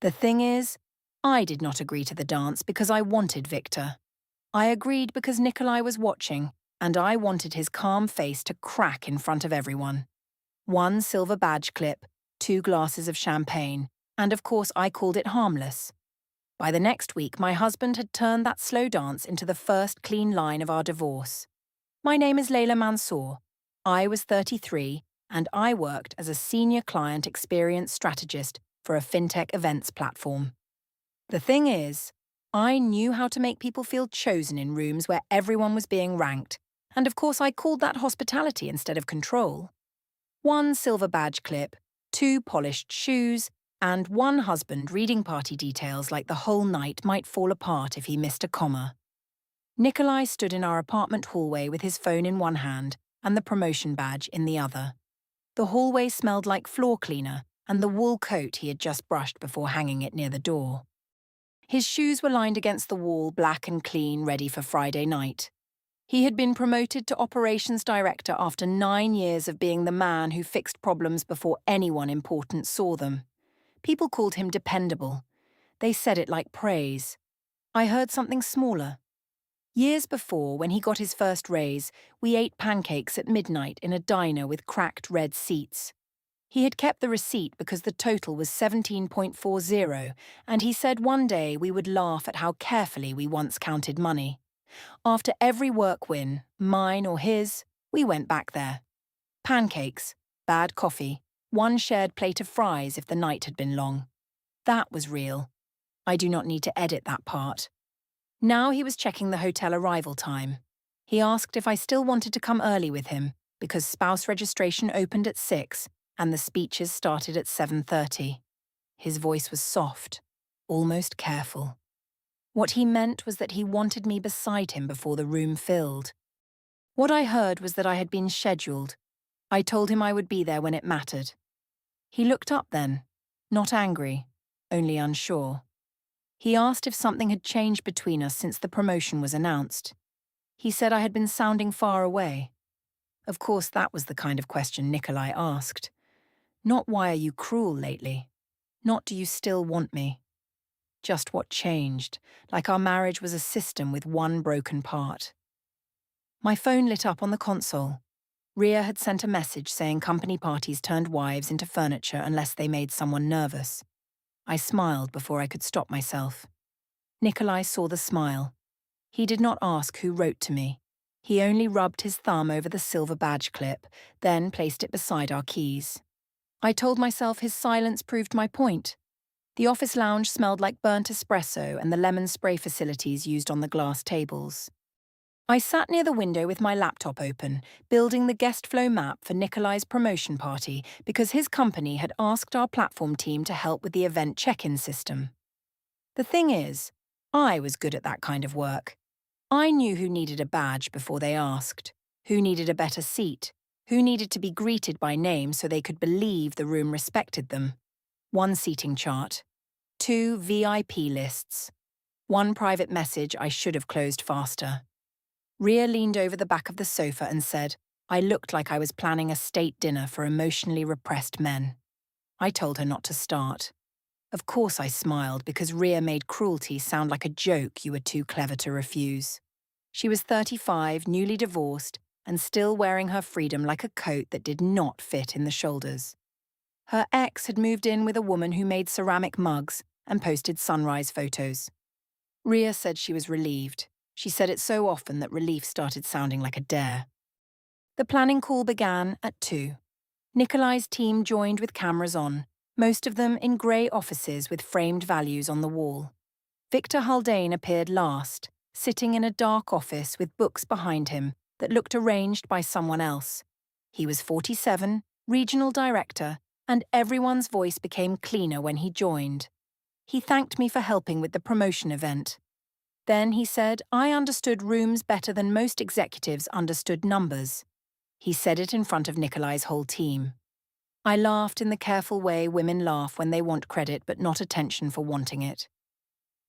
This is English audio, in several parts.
The thing is, I did not agree to the dance because I wanted Victor. I agreed because Nikolai was watching, and I wanted his calm face to crack in front of everyone. One silver badge clip, 2 glasses of champagne, and of course I called it harmless. By the next week, my husband had turned that slow dance into the first clean line of our divorce. My name is Layla Mansour. I was 33, and I worked as a senior client experience strategist for a fintech events platform. The thing is, I knew how to make people feel chosen in rooms where everyone was being ranked, and of course I called that hospitality instead of control. One silver badge clip, 2 polished shoes, and one husband reading party details like the whole night might fall apart if he missed a comma. Nikolai stood in our apartment hallway with his phone in one hand and the promotion badge in the other. The hallway smelled like floor cleaner and the wool coat he had just brushed before hanging it near the door. His shoes were lined against the wall, black and clean, ready for Friday night. He had been promoted to operations director after 9 years of being the man who fixed problems before anyone important saw them. People called him dependable. They said it like praise. I heard something smaller. Years before, when he got his first raise, we ate pancakes at midnight in a diner with cracked red seats. He had kept the receipt because the total was 17.40, and he said one day we would laugh at how carefully we once counted money. After every work win, mine or his, we went back there. Pancakes, bad coffee, one shared plate of fries if the night had been long. That was real. I do not need to edit that part. Now he was checking the hotel arrival time. He asked if I still wanted to come early with him, because spouse registration opened at 6 and the speeches started at 7:30. His voice was soft, almost careful. What he meant was that he wanted me beside him before the room filled. What I heard was that I had been scheduled. I told him I would be there when it mattered. He looked up then, not angry, only unsure. He asked if something had changed between us since the promotion was announced. He said I had been sounding far away. Of course, that was the kind of question Nikolai asked. Not why are you cruel lately? Not do you still want me? Just what changed, like our marriage was a system with one broken part. My phone lit up on the console. Ria had sent a message saying company parties turned wives into furniture unless they made someone nervous. I smiled before I could stop myself. Nikolai saw the smile. He did not ask who wrote to me. He only rubbed his thumb over the silver badge clip, then placed it beside our keys. I told myself his silence proved my point. The office lounge smelled like burnt espresso and the lemon spray facilities used on the glass tables. I sat near the window with my laptop open, building the guest flow map for Nikolai's promotion party because his company had asked our platform team to help with the event check-in system. The thing is, I was good at that kind of work. I knew who needed a badge before they asked, who needed a better seat, who needed to be greeted by name so they could believe the room respected them. 1 seating chart, 2 VIP lists, 1 private message I should have closed faster. Ria leaned over the back of the sofa and said, I looked like I was planning a state dinner for emotionally repressed men. I told her not to start. Of course I smiled because Ria made cruelty sound like a joke you were too clever to refuse. She was 35, newly divorced, and still wearing her freedom like a coat that did not fit in the shoulders. Her ex had moved in with a woman who made ceramic mugs and posted sunrise photos. Ria said she was relieved. She said it so often that relief started sounding like a dare. The planning call began at 2. Nikolai's team joined with cameras on, most of them in grey offices with framed values on the wall. Victor Haldane appeared last, sitting in a dark office with books behind him that looked arranged by someone else. He was 47, regional director, and everyone's voice became cleaner when he joined. He thanked me for helping with the promotion event. Then he said I understood rooms better than most executives understood numbers. He said it in front of Nikolai's whole team. I laughed in the careful way women laugh when they want credit but not attention for wanting it.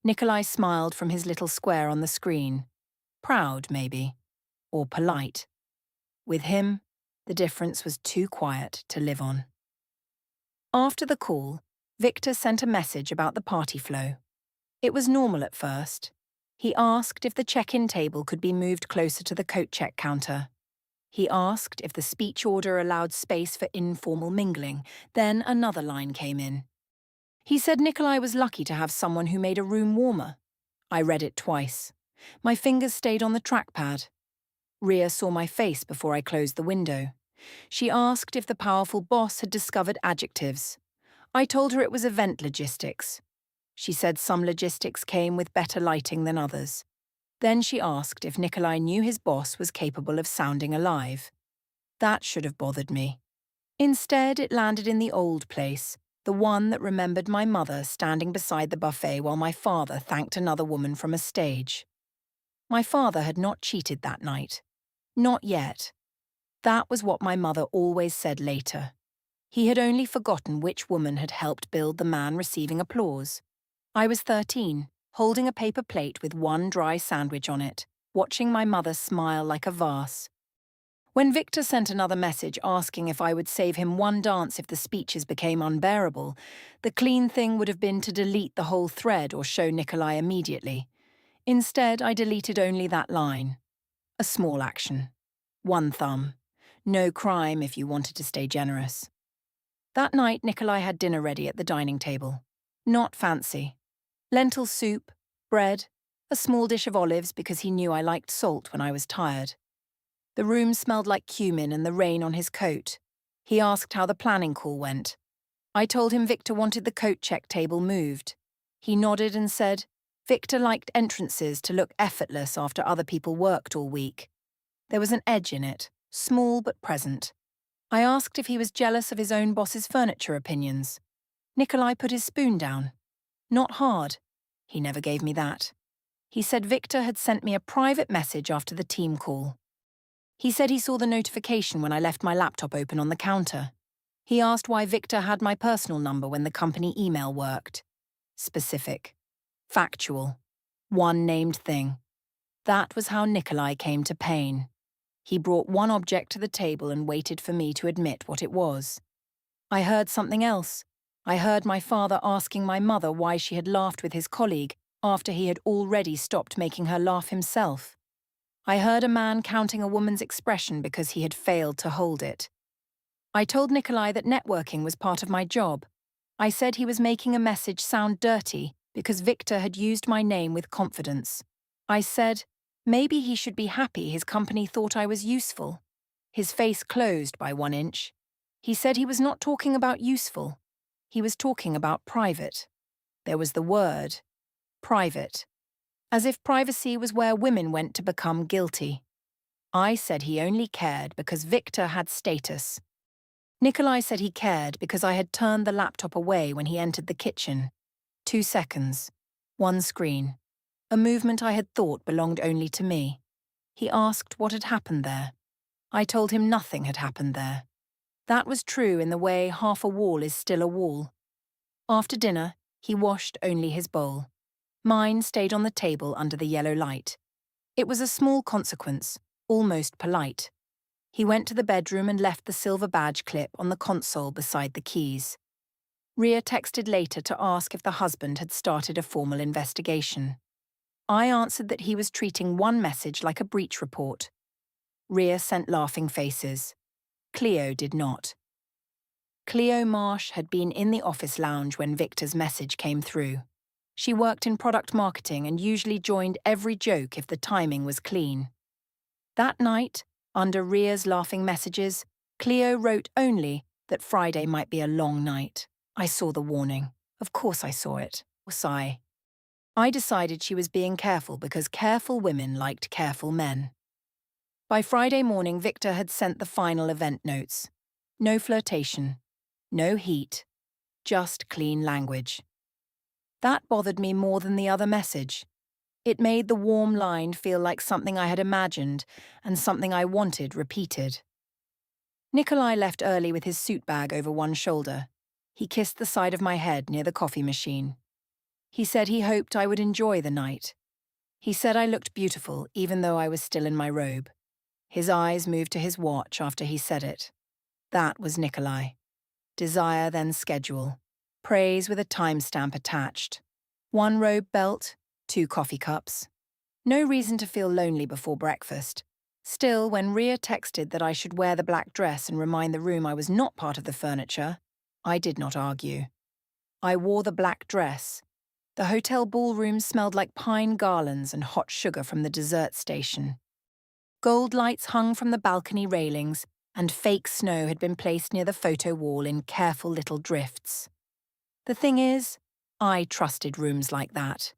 Nikolai smiled from his little square on the screen. Proud, maybe. Or polite. With him, the difference was too quiet to live on. After the call, Victor sent a message about the party flow. It was normal at first. He asked if the check-in table could be moved closer to the coat check counter. He asked if the speech order allowed space for informal mingling. Then another line came in. He said Nikolai was lucky to have someone who made a room warmer. I read it twice. My fingers stayed on the trackpad. Ria saw my face before I closed the window. She asked if the powerful boss had discovered adjectives. I told her it was event logistics. She said some logistics came with better lighting than others. Then she asked if Nikolai knew his boss was capable of sounding alive. That should have bothered me. Instead, it landed in the old place, the one that remembered my mother standing beside the buffet while my father thanked another woman from a stage. My father had not cheated that night. Not yet. That was what my mother always said later. He had only forgotten which woman had helped build the man receiving applause. I was 13, holding a paper plate with one dry sandwich on it, watching my mother smile like a vase. When Victor sent another message asking if I would save him one dance if the speeches became unbearable, the clean thing would have been to delete the whole thread or show Nikolai immediately. Instead, I deleted only that line. A small action. One thumb. No crime if you wanted to stay generous. That night, Nikolai had dinner ready at the dining table. Not fancy. Lentil soup, bread, a small dish of olives because he knew I liked salt when I was tired. The room smelled like cumin and the rain on his coat. He asked how the planning call went. I told him Victor wanted the coat check table moved. He nodded and said, Victor liked entrances to look effortless after other people worked all week. There was an edge in it, small but present. I asked if he was jealous of his own boss's furniture opinions. Nikolai put his spoon down. Not hard. He never gave me that. He said Victor had sent me a private message after the team call. He said he saw the notification when I left my laptop open on the counter. He asked why Victor had my personal number when the company email worked. Specific. Factual. One named thing. That was how Nikolai came to pain. He brought one object to the table and waited for me to admit what it was. I heard something else. I heard my father asking my mother why she had laughed with his colleague after he had already stopped making her laugh himself. I heard a man counting a woman's expression because he had failed to hold it. I told Nikolai that networking was part of my job. I said he was making a message sound dirty because Victor had used my name with confidence. I said, maybe he should be happy his company thought I was useful. His face closed by 1 inch. He said he was not talking about useful. He was talking about private. There was the word, private. As if privacy was where women went to become guilty. I said he only cared because Victor had status. Nikolai said he cared because I had turned the laptop away when he entered the kitchen. 2 seconds. One screen. A movement I had thought belonged only to me. He asked what had happened there. I told him nothing had happened there. That was true in the way half a wall is still a wall. After dinner, he washed only his bowl. Mine stayed on the table under the yellow light. It was a small consequence, almost polite. He went to the bedroom and left the silver badge clip on the console beside the keys. Ria texted later to ask if the husband had started a formal investigation. I answered that he was treating one message like a breach report. Ria sent laughing faces. Cleo did not. Cleo Marsh had been in the office lounge when Victor's message came through. She worked in product marketing and usually joined every joke if the timing was clean. That night, under Ria's laughing messages, Cleo wrote only that Friday might be a long night. I saw the warning. Of course I saw it. Sigh. I decided she was being careful because careful women liked careful men. By Friday morning, Victor had sent the final event notes. No flirtation. No heat. Just clean language. That bothered me more than the other message. It made the warm line feel like something I had imagined and something I wanted repeated. Nikolai left early with his suit bag over one shoulder. He kissed the side of my head near the coffee machine. He said he hoped I would enjoy the night. He said I looked beautiful even though I was still in my robe. His eyes moved to his watch after he said it. That was Nikolai. Desire then schedule. praise with a timestamp attached. 1 robe belt, 2 coffee cups. No reason to feel lonely before breakfast. Still, when Ria texted that I should wear the black dress and remind the room I was not part of the furniture, I did not argue. I wore the black dress. The hotel ballroom smelled like pine garlands and hot sugar from the dessert station. Gold lights hung from the balcony railings, and fake snow had been placed near the photo wall in careful little drifts. The thing is, I trusted rooms like that.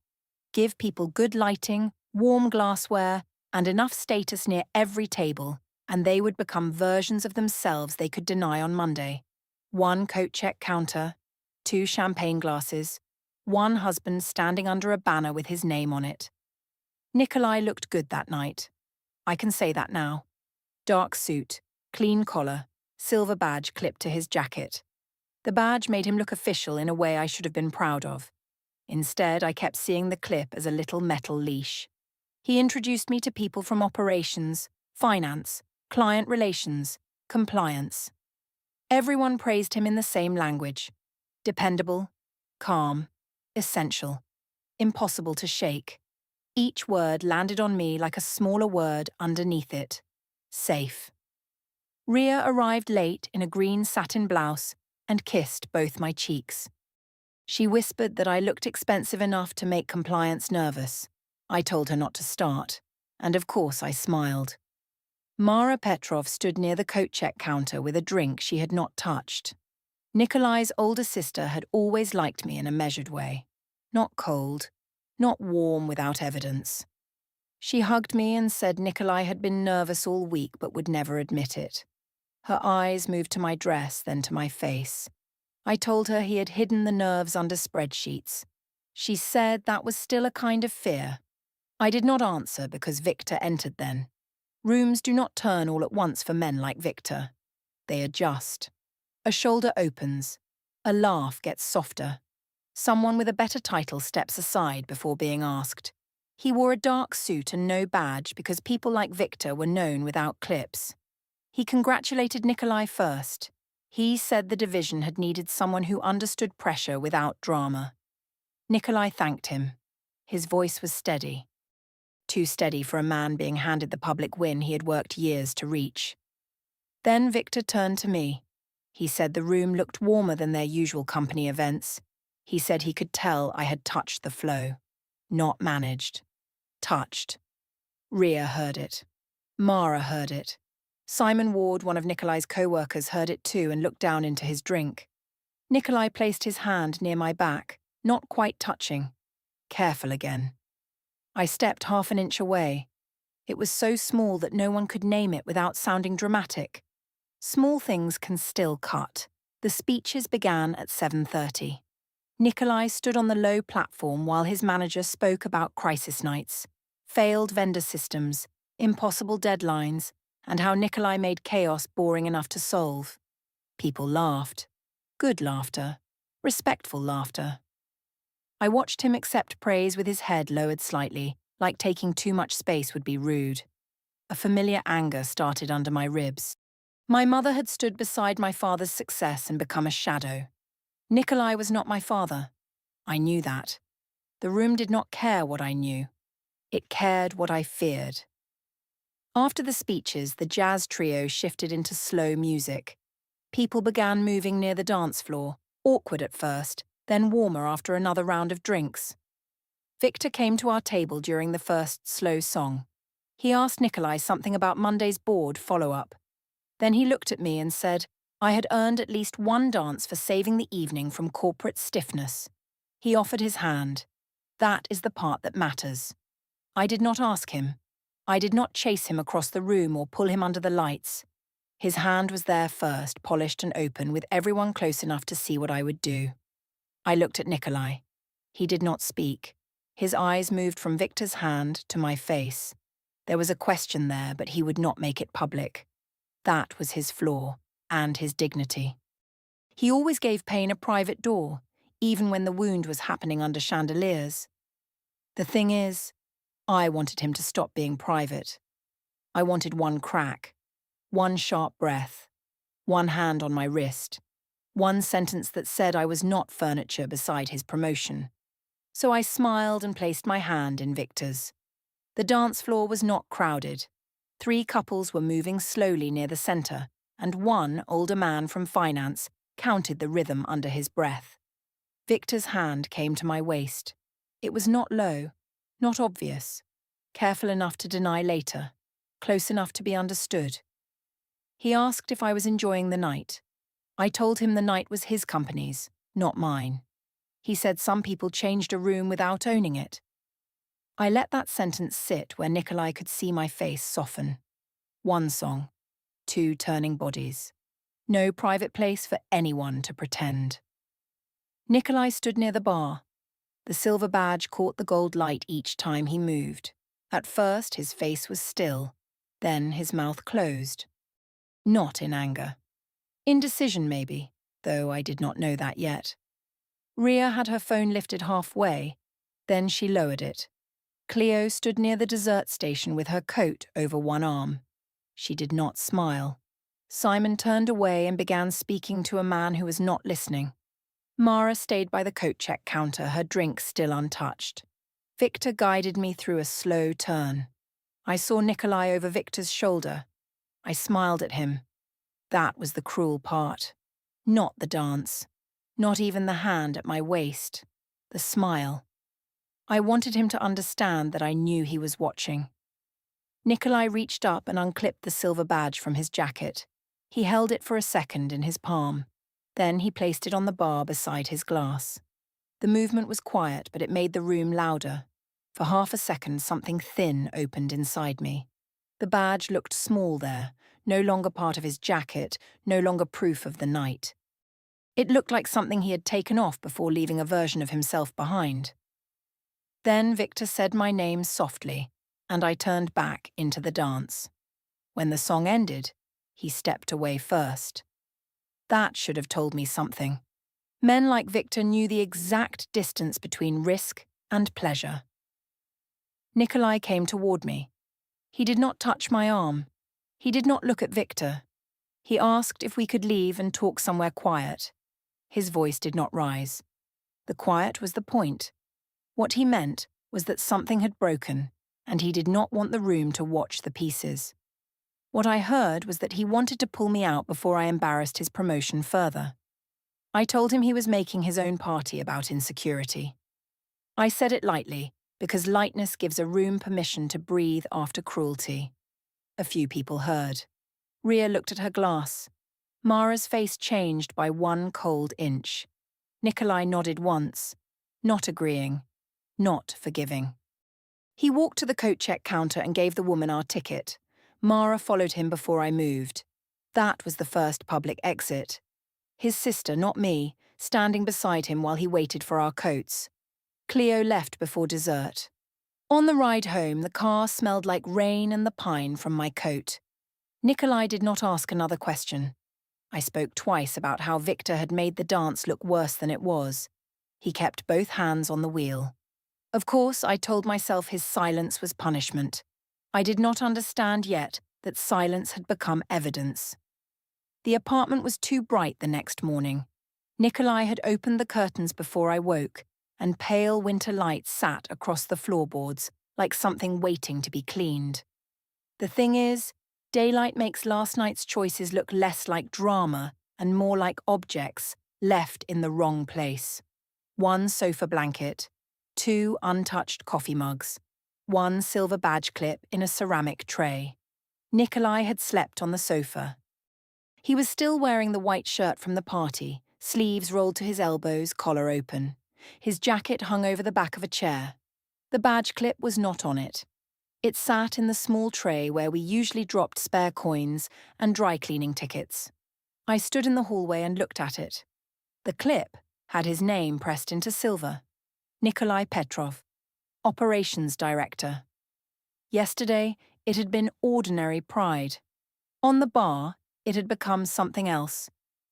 Give people good lighting, warm glassware, and enough status near every table, and they would become versions of themselves they could deny on Monday. 1 coat check counter, 2 champagne glasses, 1 husband standing under a banner with his name on it. Nikolai looked good that night. I can say that now. Dark suit, clean collar, silver badge clipped to his jacket. The badge made him look official in a way I should have been proud of. Instead, I kept seeing the clip as a little metal leash. He introduced me to people from operations, finance, client relations, compliance. Everyone praised him in the same language. Dependable, calm, essential, impossible to shake. Each word landed on me like a smaller word underneath it. Safe. Ria arrived late in a green satin blouse and kissed both my cheeks. She whispered that I looked expensive enough to make compliance nervous. I told her not to start, and of course I smiled. Mara Petrov stood near the coat check counter with a drink she had not touched. Nikolai's older sister had always liked me in a measured way. Not cold, not warm without evidence. She hugged me and said Nikolai had been nervous all week but would never admit it. Her eyes moved to my dress, then to my face. I told her he had hidden the nerves under spreadsheets. She said that was still a kind of fear. I did not answer because Victor entered then. Rooms do not turn all at once for men like Victor. They adjust. A shoulder opens. A laugh gets softer. Someone with a better title steps aside before being asked. He wore a dark suit and no badge because people like Victor were known without clips. He congratulated Nikolai first. He said the division had needed someone who understood pressure without drama. Nikolai thanked him. His voice was steady. Too steady for a man being handed the public win he had worked years to reach. Then Victor turned to me. He said the room looked warmer than their usual company events. He said he could tell I had touched the flow. Not managed. Touched. Ria heard it. Mara heard it. Simon Ward, one of Nikolai's co-workers, heard it too and looked down into his drink. Nikolai placed his hand near my back, not quite touching. Careful again. I stepped 1/2 inch away. It was so small that no one could name it without sounding dramatic. Small things can still cut. The speeches began at 7:30. Nikolai stood on the low platform while his manager spoke about crisis nights, failed vendor systems, impossible deadlines, and how Nikolai made chaos boring enough to solve. People laughed. Good laughter. Respectful laughter. I watched him accept praise with his head lowered slightly, like taking too much space would be rude. A familiar anger started under my ribs. My mother had stood beside my father's success and become a shadow. Nikolai was not my father. I knew that. The room did not care what I knew. It cared what I feared. After the speeches, the jazz trio shifted into slow music. People began moving near the dance floor, awkward at first, then warmer after another round of drinks. Victor came to our table during the first slow song. He asked Nikolai something about Monday's board follow-up. Then he looked at me and said I had earned at least 1 dance for saving the evening from corporate stiffness. He offered his hand. That is the part that matters. I did not ask him. I did not chase him across the room or pull him under the lights. His hand was there first, polished and open, with everyone close enough to see what I would do. I looked at Nikolai. He did not speak. His eyes moved from Victor's hand to my face. There was a question there, but he would not make it public. That was his flaw, and his dignity. He always gave pain a private door, even when the wound was happening under chandeliers. The thing is, I wanted him to stop being private. I wanted 1 crack, 1 sharp breath, 1 hand on my wrist, One sentence that said I was not furniture beside his promotion. So I smiled and placed my hand in Victor's. The dance floor was not crowded. 3 couples were moving slowly near the center, and one older man from finance counted the rhythm under his breath. Victor's hand came to my waist. It was not low, not obvious, careful enough to deny later, close enough to be understood. He asked if I was enjoying the night. I told him the night was his company's, not mine. He said some people changed a room without owning it. I let that sentence sit where Nikolai could see my face soften. 1 song, 2 turning bodies. No private place for anyone to pretend. Nikolai stood near the bar. The silver badge caught the gold light each time he moved. At first, his face was still. Then his mouth closed. Not in anger. Indecision, maybe, though I did not know that yet. Ria had her phone lifted halfway. Then she lowered it. Cleo stood near the dessert station with her coat over one arm. She did not smile. Simon turned away and began speaking to a man who was not listening. Mara stayed by the coat check counter, her drink still untouched. Victor guided me through a slow turn. I saw Nikolai over Victor's shoulder. I smiled at him. That was the cruel part. Not the dance. Not even the hand at my waist. The smile. I wanted him to understand that I knew he was watching. Nikolai reached up and unclipped the silver badge from his jacket. He held it for a second in his palm. Then he placed it on the bar beside his glass. The movement was quiet, but it made the room louder. For half a second, something thin opened inside me. The badge looked small there, no longer part of his jacket, no longer proof of the night. It looked like something he had taken off before leaving a version of himself behind. Then Victor said my name softly, and I turned back into the dance. When the song ended, he stepped away first. That should have told me something. Men like Victor knew the exact distance between risk and pleasure. Nikolai came toward me. He did not touch my arm. He did not look at Victor. He asked if we could leave and talk somewhere quiet. His voice did not rise. The quiet was the point. What he meant was that something had broken, and he did not want the room to watch the pieces. What I heard was that he wanted to pull me out before I embarrassed his promotion further. I told him he was making his own party about insecurity. I said it lightly, because lightness gives a room permission to breathe after cruelty. A few people heard. Ria looked at her glass. Mara's face changed by 1 cold inch. Nikolai nodded once, not agreeing, not forgiving. He walked to the coat check counter and gave the woman our ticket. Mara followed him before I moved. That was the first public exit. His sister, not me, standing beside him while he waited for our coats. Cleo left before dessert. On the ride home, the car smelled like rain and the pine from my coat. Nikolai did not ask another question. I spoke twice about how Victor had made the dance look worse than it was. He kept both hands on the wheel. Of course, I told myself his silence was punishment. I did not understand yet that silence had become evidence. The apartment was too bright the next morning. Nikolai had opened the curtains before I woke, and pale winter light sat across the floorboards like something waiting to be cleaned. The thing is, daylight makes last night's choices look less like drama and more like objects left in the wrong place. 1 sofa blanket, 2 untouched coffee mugs, 1 silver badge clip in a ceramic tray. Nikolai had slept on the sofa. He was still wearing the white shirt from the party, sleeves rolled to his elbows, collar open. His jacket hung over the back of a chair. The badge clip was not on it. It sat in the small tray where we usually dropped spare coins and dry cleaning tickets. I stood in the hallway and looked at it. The clip had his name pressed into silver. Nikolai Petrov, Operations Director. Yesterday, it had been ordinary pride. On the bar, it had become something else.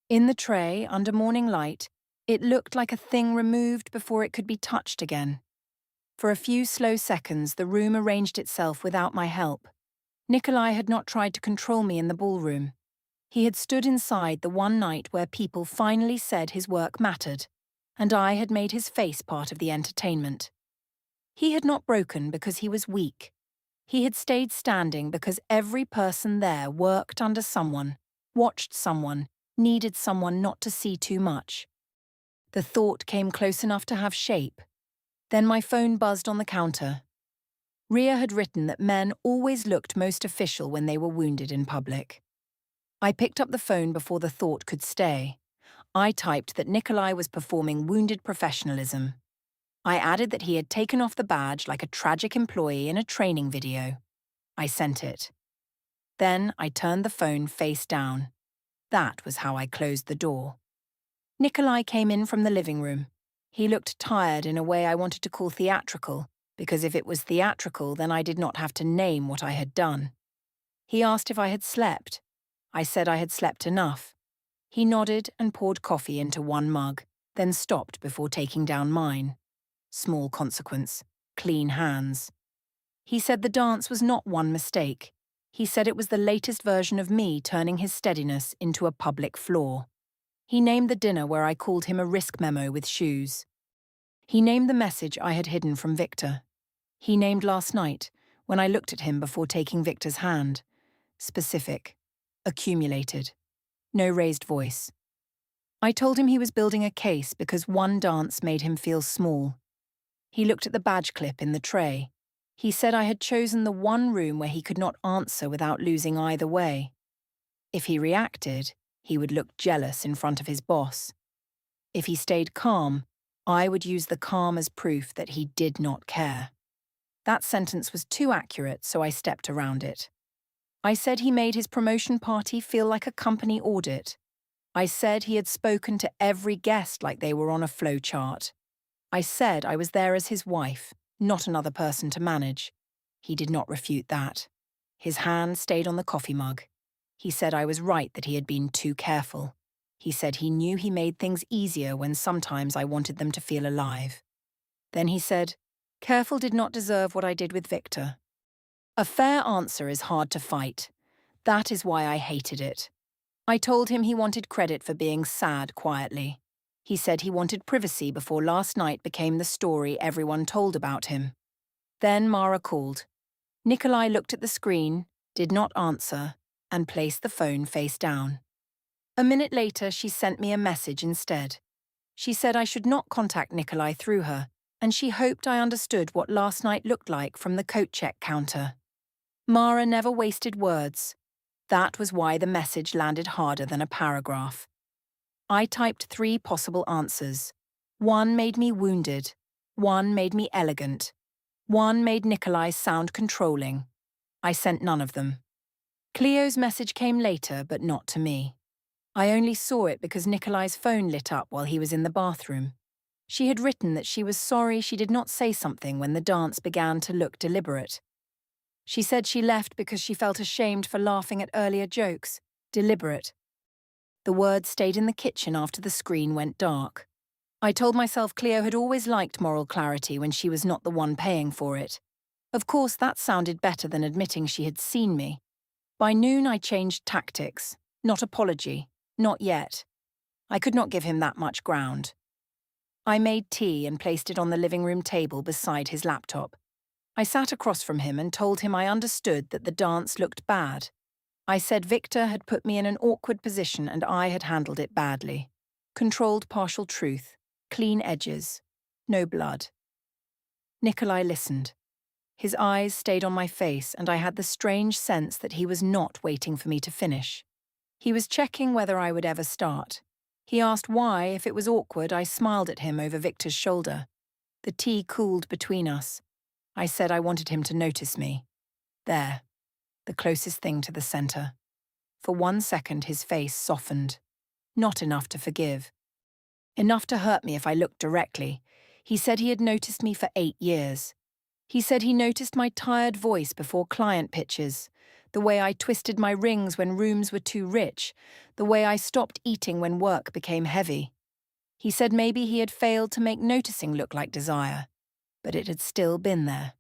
In the tray, under morning light, it looked like a thing removed before it could be touched again. For a few slow seconds, the room arranged itself without my help. Nikolai had not tried to control me in the ballroom. He had stood inside the one night where people finally said his work mattered, and I had made his face part of the entertainment. He had not broken because he was weak. He had stayed standing because every person there worked under someone, watched someone, needed someone not to see too much. The thought came close enough to have shape. Then my phone buzzed on the counter. Ria had written that men always looked most official when they were wounded in public. I picked up the phone before the thought could stay. I typed that Nikolai was performing wounded professionalism. I added that he had taken off the badge like a tragic employee in a training video. I sent it. Then I turned the phone face down. That was how I closed the door. Nikolai came in from the living room. He looked tired in a way I wanted to call theatrical, because if it was theatrical, then I did not have to name what I had done. He asked if I had slept. I said I had slept enough. He nodded and poured coffee into one mug, then stopped before taking down mine. Small consequence. Clean hands. He said the dance was not one mistake. He said it was the latest version of me turning his steadiness into a public flaw. He named the dinner where I called him a risk memo with shoes. He named the message I had hidden from Victor. He named last night, when I looked at him before taking Victor's hand. Specific. Accumulated. No raised voice. I told him he was building a case because one dance made him feel small. He looked at the badge clip in the tray. He said I had chosen the one room where he could not answer without losing either way. If he reacted, he would look jealous in front of his boss. If he stayed calm, I would use the calm as proof that he did not care. That sentence was too accurate, so I stepped around it. I said he made his promotion party feel like a company audit. I said he had spoken to every guest like they were on a flow chart. I said I was there as his wife, not another person to manage. He did not refute that. His hand stayed on the coffee mug. He said I was right that he had been too careful. He said he knew he made things easier when sometimes I wanted them to feel alive. Then he said, careful did not deserve what I did with Victor. A fair answer is hard to fight. That is why I hated it. I told him he wanted credit for being sad quietly. He said he wanted privacy before last night became the story everyone told about him. Then Mara called. Nikolai looked at the screen, did not answer, and placed the phone face down. A minute later, she sent me a message instead. She said I should not contact Nikolai through her, and she hoped I understood what last night looked like from the coat check counter. Mara never wasted words. That was why the message landed harder than a paragraph. I typed 3 possible answers. 1 made me wounded. 1 made me elegant. 1 made Nikolai sound controlling. I sent none of them. Cleo's message came later, but not to me. I only saw it because Nikolai's phone lit up while he was in the bathroom. She had written that she was sorry she did not say something when the dance began to look deliberate. She said she left because she felt ashamed for laughing at earlier jokes. Deliberate. The words stayed in the kitchen after the screen went dark. I told myself Cleo had always liked moral clarity when she was not the one paying for it. Of course, that sounded better than admitting she had seen me. By noon, I changed tactics. Not apology. Not yet. I could not give him that much ground. I made tea and placed it on the living room table beside his laptop. I sat across from him and told him I understood that the dance looked bad. I said Victor had put me in an awkward position and I had handled it badly. Controlled partial truth, clean edges, no blood. Nikolai listened. His eyes stayed on my face and I had the strange sense that he was not waiting for me to finish. He was checking whether I would ever start. He asked why, if it was awkward, I smiled at him over Victor's shoulder. The tea cooled between us. I said I wanted him to notice me. There, the closest thing to the center. For 1 second, his face softened. Not enough to forgive. Enough to hurt me if I looked directly. He said he had noticed me for 8 years. He said he noticed my tired voice before client pitches, the way I twisted my rings when rooms were too rich, the way I stopped eating when work became heavy. He said maybe he had failed to make noticing look like desire, but it had still been there.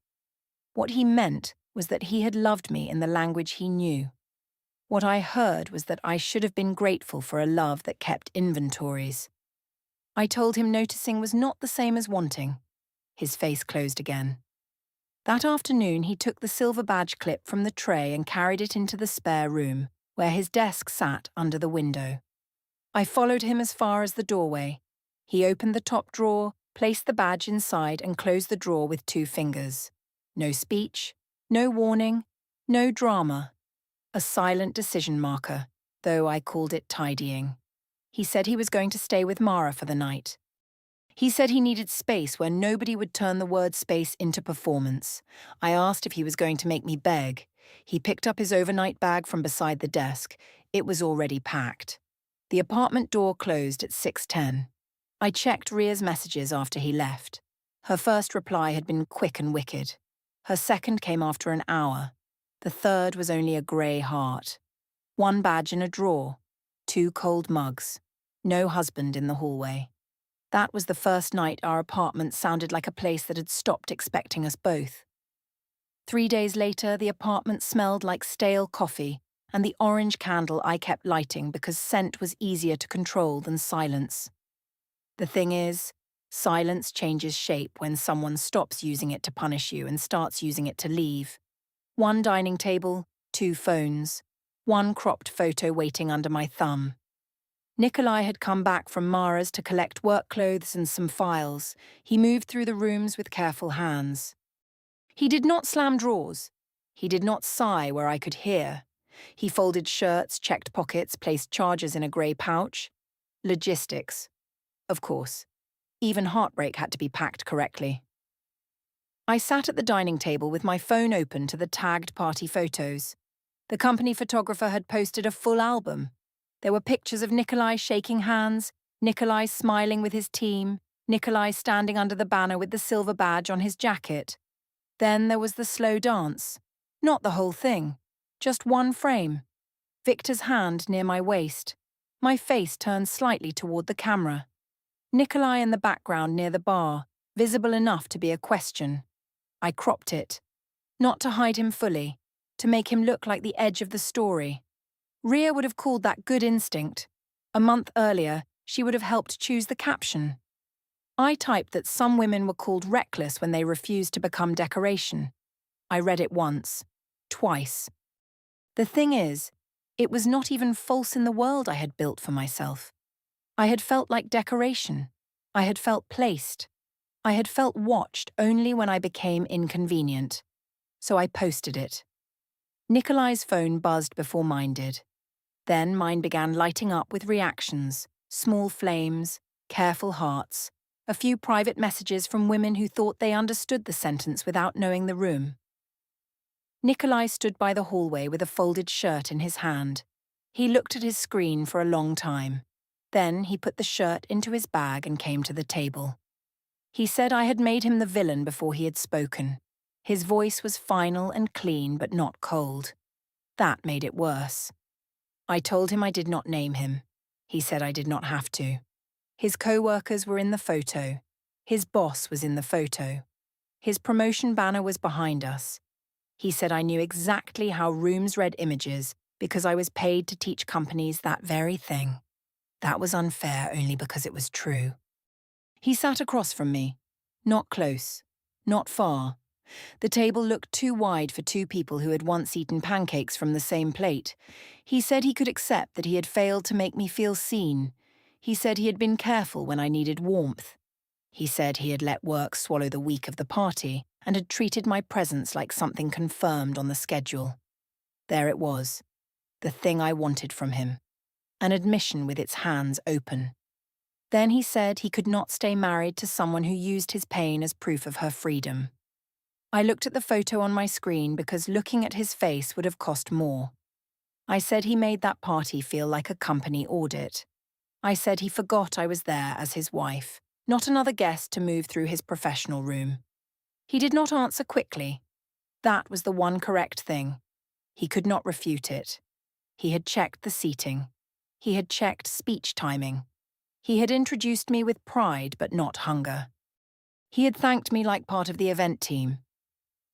What he meant was that he had loved me in the language he knew. What I heard was that I should have been grateful for a love that kept inventories. I told him noticing was not the same as wanting. His face closed again. That afternoon, he took the silver badge clip from the tray and carried it into the spare room, where his desk sat under the window. I followed him as far as the doorway. He opened the top drawer, placed the badge inside and closed the drawer with 2 fingers. No speech, no warning, no drama. A silent decision marker, though I called it tidying. He said he was going to stay with Mara for the night. He said he needed space where nobody would turn the word space into performance. I asked if he was going to make me beg. He picked up his overnight bag from beside the desk. It was already packed. The apartment door closed at 6:10. I checked Ria's messages after he left. Her first reply had been quick and wicked. Her second came after an hour. The third was only a grey heart. 1 badge in a drawer. 2 cold mugs. No husband in the hallway. That was the first night our apartment sounded like a place that had stopped expecting us both. 3 days later, the apartment smelled like stale coffee and the orange candle I kept lighting because scent was easier to control than silence. The thing is, silence changes shape when someone stops using it to punish you and starts using it to leave. 1 dining table, 2 phones, 1 cropped photo waiting under my thumb. Nikolai had come back from Mara's to collect work clothes and some files. He moved through the rooms with careful hands. He did not slam drawers. He did not sigh where I could hear. He folded shirts, checked pockets, placed chargers in a grey pouch. Logistics. Of course. Even heartbreak had to be packed correctly. I sat at the dining table with my phone open to the tagged party photos. The company photographer had posted a full album. There were pictures of Nikolai shaking hands, Nikolai smiling with his team, Nikolai standing under the banner with the silver badge on his jacket. Then there was the slow dance. Not the whole thing, just 1 frame. Victor's hand near my waist. My face turned slightly toward the camera. Nikolai in the background near the bar, visible enough to be a question. I cropped it. Not to hide him fully, to make him look like the edge of the story. Ria would have called that good instinct. A month earlier, she would have helped choose the caption. I typed that some women were called reckless when they refused to become decoration. I read it once, twice. The thing is, it was not even false in the world I had built for myself. I had felt like decoration. I had felt placed. I had felt watched only when I became inconvenient. So I posted it. Nikolai's phone buzzed before mine did. Then mine began lighting up with reactions, small flames, careful hearts, a few private messages from women who thought they understood the sentence without knowing the room. Nikolai stood by the hallway with a folded shirt in his hand. He looked at his screen for a long time. Then he put the shirt into his bag and came to the table. He said I had made him the villain before he had spoken. His voice was final and clean but not cold. That made it worse. I told him I did not name him. He said I did not have to. His co-workers were in the photo. His boss was in the photo. His promotion banner was behind us. He said I knew exactly how rooms read images because I was paid to teach companies that very thing. That was unfair only because it was true. He sat across from me. Not close. Not far. The table looked too wide for 2 people who had once eaten pancakes from the same plate. He said he could accept that he had failed to make me feel seen. He said he had been careful when I needed warmth. He said he had let work swallow the week of the party and had treated my presence like something confirmed on the schedule. There it was, the thing I wanted from him. An admission with its hands open. Then he said he could not stay married to someone who used his pain as proof of her freedom. I looked at the photo on my screen because looking at his face would have cost more. I said he made that party feel like a company audit. I said he forgot I was there as his wife, not another guest to move through his professional room. He did not answer quickly. That was the one correct thing. He could not refute it. He had checked the seating. He had checked speech timing. He had introduced me with pride but not hunger. He had thanked me like part of the event team.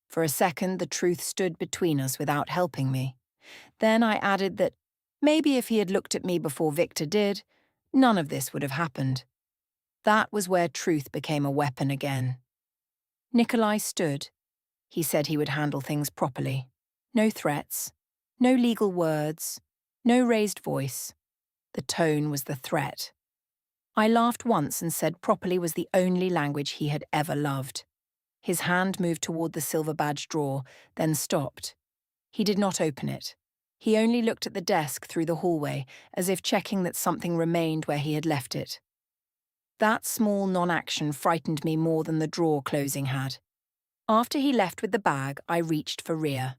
For a second, the truth stood between us without helping me. Then I added that maybe if he had looked at me before Victor did, none of this would have happened. That was where truth became a weapon again. Nikolai stood. He said he would handle things properly. No threats, no legal words, no raised voice. The tone was the threat. I laughed once and said properly was the only language he had ever loved. His hand moved toward the silver badge drawer, then stopped. He did not open it. He only looked at the desk through the hallway, as if checking that something remained where he had left it. That small non-action frightened me more than the drawer closing had. After he left with the bag, I reached for Ria.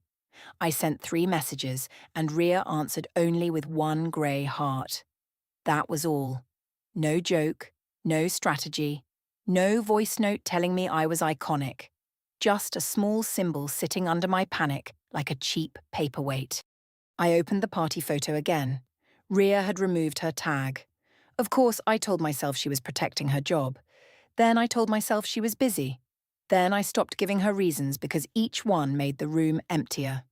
I sent 3 messages, and Ria answered only with one grey heart. That was all. No joke, no strategy, no voice note telling me I was iconic. Just a small symbol sitting under my panic like a cheap paperweight. I opened the party photo again. Ria had removed her tag. Of course, I told myself she was protecting her job. Then I told myself she was busy. Then I stopped giving her reasons because each one made the room emptier.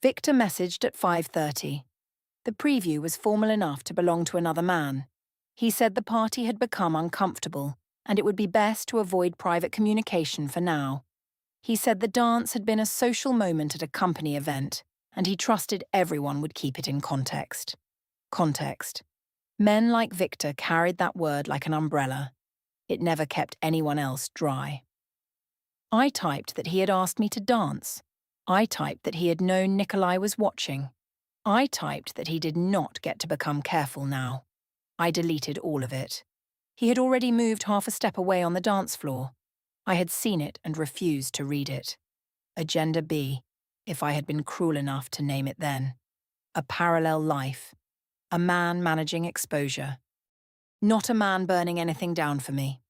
Victor messaged at 5:30. The preview was formal enough to belong to another man. He said the party had become uncomfortable, and it would be best to avoid private communication for now. He said the dance had been a social moment at a company event, and he trusted everyone would keep it in context. Context. Men like Victor carried that word like an umbrella. It never kept anyone else dry. I typed that he had asked me to dance. I typed that he had known Nikolai was watching. I typed that he did not get to become careful now. I deleted all of it. He had already moved half a step away on the dance floor. I had seen it and refused to read it. Agenda B, if I had been cruel enough to name it then. A parallel life. A man managing exposure. Not a man burning anything down for me.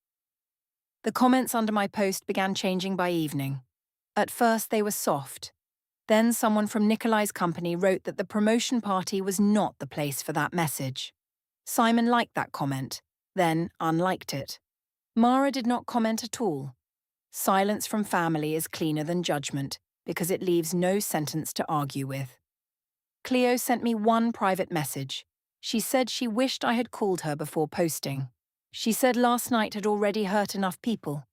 The comments under my post began changing by evening. At first they were soft. Then someone from Nikolai's company wrote that the promotion party was not the place for that message. Simon liked that comment, then unliked it. Mara did not comment at all. Silence from family is cleaner than judgment because it leaves no sentence to argue with. Cleo sent me one private message. She said she wished I had called her before posting. She said last night had already hurt enough people.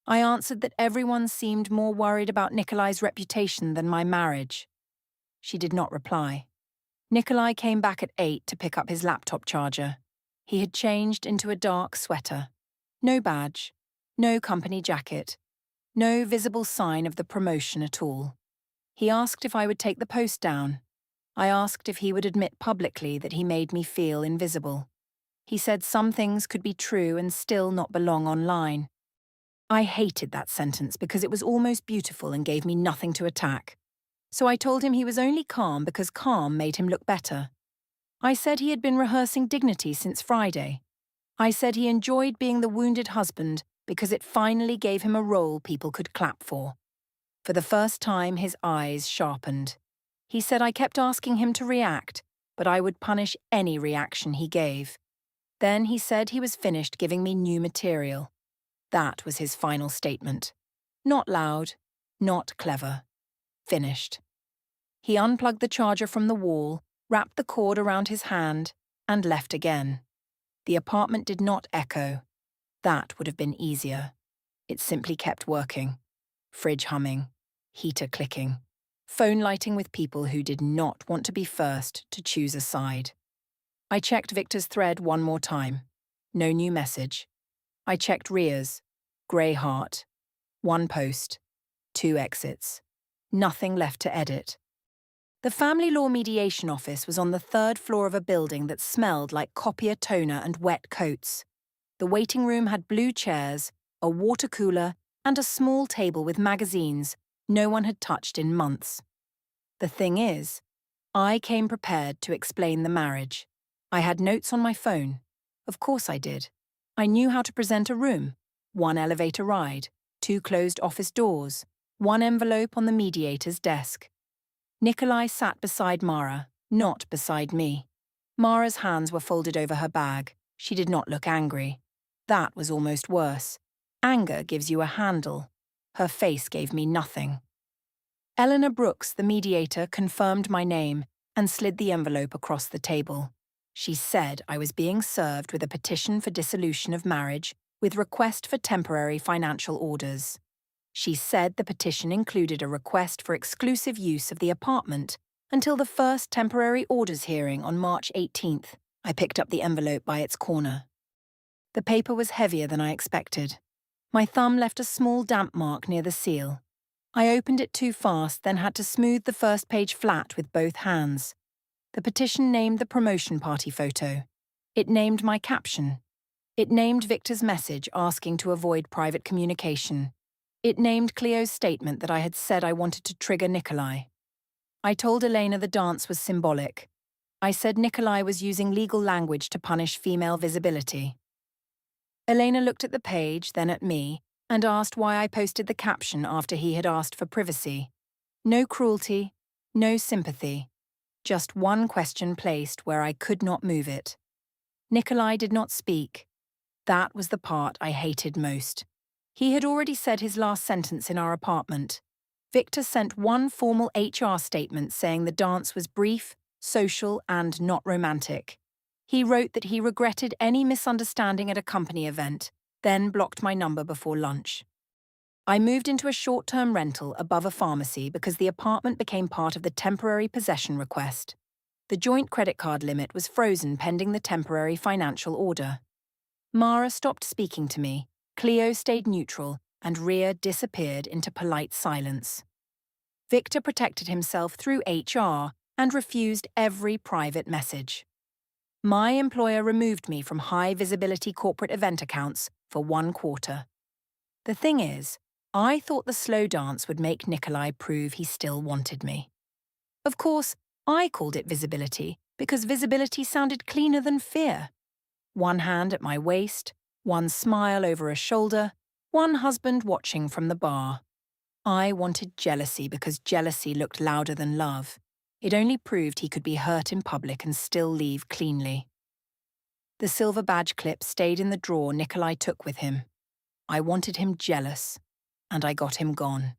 I answered that everyone seemed more worried about Nikolai's reputation than my marriage. She did not reply. Nikolai came back at 8 to pick up his laptop charger. He had changed into a dark sweater. No badge, no company jacket, no visible sign of the promotion at all. He asked if I would take the post down. I asked if he would admit publicly that he made me feel invisible. He said some things could be true and still not belong online. I hated that sentence because it was almost beautiful and gave me nothing to attack. So I told him he was only calm because calm made him look better. I said he had been rehearsing dignity since Friday. I said he enjoyed being the wounded husband because it finally gave him a role people could clap for. For the first time, his eyes sharpened. He said I kept asking him to react, but I would punish any reaction he gave. Then he said he was finished giving me new material. That was his final statement. Not loud, not clever. Finished. He unplugged the charger from the wall, wrapped the cord around his hand, and left again. The apartment did not echo. That would have been easier. It simply kept working. Fridge humming, heater clicking, phone lighting with people who did not want to be first to choose a side. I checked Victor's thread one more time. No new message. I checked Ria's. Grey heart. 1 post. 2 exits. Nothing left to edit. The family law mediation office was on the 3rd floor of a building that smelled like copier toner and wet coats. The waiting room had blue chairs, a water cooler, and a small table with magazines no one had touched in months. The thing is, I came prepared to explain the marriage. I had notes on my phone. Of course I did. I knew how to present a room. 1 elevator ride, 2 closed office doors, 1 envelope on the mediator's desk. Nikolai sat beside Mara, not beside me. Mara's hands were folded over her bag. She did not look angry. That was almost worse. Anger gives you a handle. Her face gave me nothing. Eleanor Brooks, the mediator, confirmed my name and slid the envelope across the table. She said I was being served with a petition for dissolution of marriage with request for temporary financial orders. She said the petition included a request for exclusive use of the apartment until the first temporary orders hearing on March 18th. I picked up the envelope by its corner. The paper was heavier than I expected. My thumb left a small damp mark near the seal. I opened it too fast, then had to smooth the first page flat with both hands. The petition named the promotion party photo. It named my caption. It named Victor's message asking to avoid private communication. It named Cleo's statement that I had said I wanted to trigger Nikolai. I told Elena the dance was symbolic. I said Nikolai was using legal language to punish female visibility. Elena looked at the page, then at me, and asked why I posted the caption after he had asked for privacy. No cruelty, no sympathy. Just one question placed where I could not move it. Nikolai did not speak. That was the part I hated most. He had already said his last sentence in our apartment. Victor sent one formal HR statement saying the dance was brief, social, and not romantic. He wrote that he regretted any misunderstanding at a company event, then blocked my number before lunch. I moved into a short-term rental above a pharmacy because the apartment became part of the temporary possession request. The joint credit card limit was frozen pending the temporary financial order. Mara stopped speaking to me, Cleo stayed neutral, and Rhea disappeared into polite silence. Victor protected himself through HR and refused every private message. My employer removed me from high-visibility corporate event accounts for 1 quarter. The thing is, I thought the slow dance would make Nikolai prove he still wanted me. Of course, I called it visibility because visibility sounded cleaner than fear. One hand at my waist, one smile over a shoulder, one husband watching from the bar. I wanted jealousy because jealousy looked louder than love. It only proved he could be hurt in public and still leave cleanly. The silver badge clip stayed in the drawer Nikolai took with him. I wanted him jealous, and I got him gone.